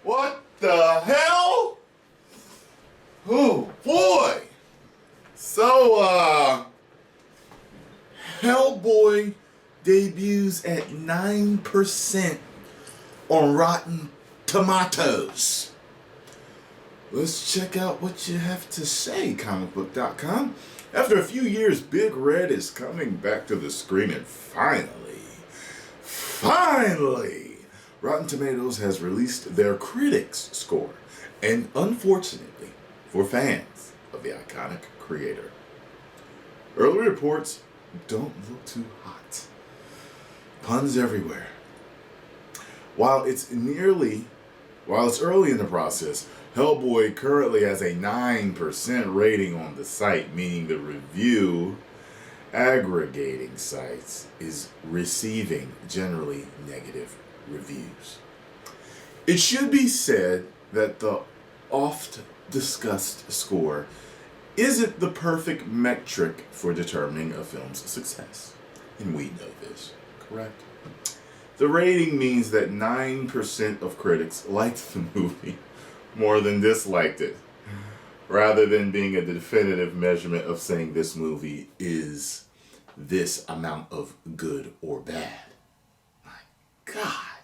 What the hell? Oh boy! So, Hellboy debuts at 9% on Rotten Tomatoes. Let's check out what you have to say, comicbook.com. After a few years, Big Red is coming back to the screen, and finally, Rotten Tomatoes has released their critics' score, and unfortunately, for fans of the iconic creator, early reports don't look too hot. Puns everywhere. While it's early in the process, Hellboy currently has a 9% rating on the site, meaning the review aggregating sites is receiving generally negative reviews. It should be said that the oft discussed score isn't the perfect metric for determining a film's success. And we know this, correct? The rating means that 9% of critics liked the movie more than disliked it, rather than being a definitive measurement of saying this movie is this amount of good or bad. My God.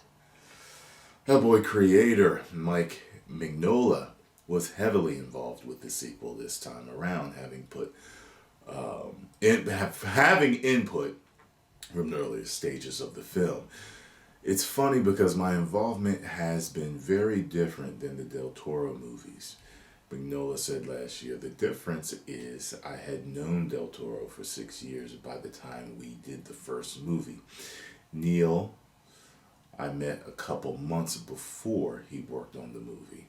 Hellboy creator Mike Mignola was heavily involved with the sequel this time around, having input from the earlier stages of the film. It's funny because my involvement has been very different than the Del Toro movies. Mignola said last year, the difference is I had known Del Toro for 6 years by the time we did the first movie. Neil, I met a couple months before he worked on the movie.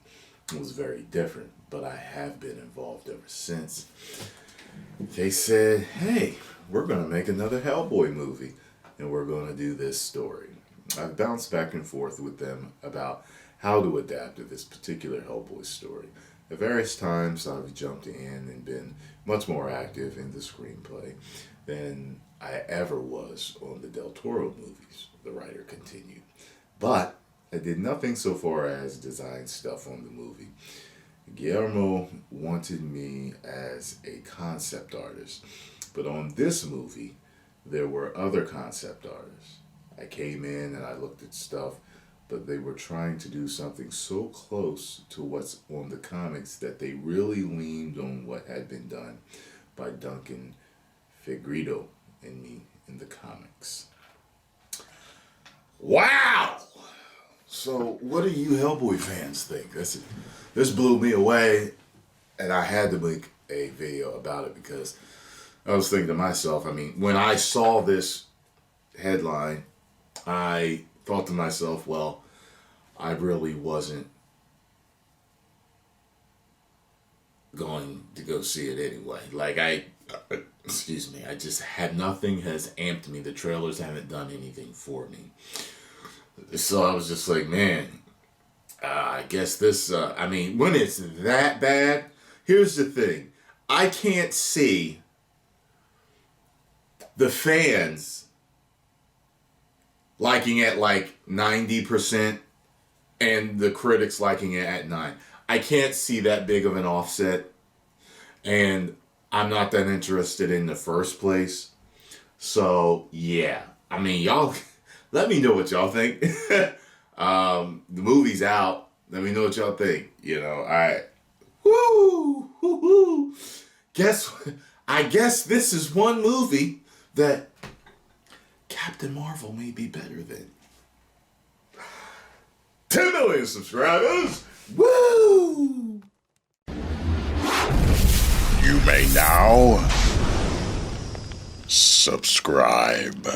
It was very different, but I have been involved ever since. They said, hey, we're going to make another Hellboy movie, and we're going to do this story. I've bounced back and forth with them about how to adapt to this particular Hellboy story. At various times, I've jumped in and been much more active in the screenplay than I ever was on the Del Toro movies, the writer continued. But I did nothing so far as design stuff on the movie. Guillermo wanted me as a concept artist, but on this movie, there were other concept artists. I came in and I looked at stuff, but they were trying to do something so close to what's on the comics that they really leaned on what had been done by Duncan Fegredo and me in the comics. Wow! So what do you Hellboy fans think? This blew me away, and I had to make a video about it because I was thinking to myself, when I saw this headline, I thought to myself, well, I really wasn't going to go see it anyway. I just had nothing has amped me. The trailers haven't done anything for me. So I was just like, man, I guess this, when it's that bad, here's the thing. I can't see the fans liking it like 90% and the critics liking it at 9%. I can't see that big of an offset, and I'm not that interested in the first place. So yeah, y'all let me know what y'all think. The movie's out. Let me know what y'all think. I guess this is one movie that Captain Marvel may be better than. 10 million subscribers! Woo! You may now subscribe.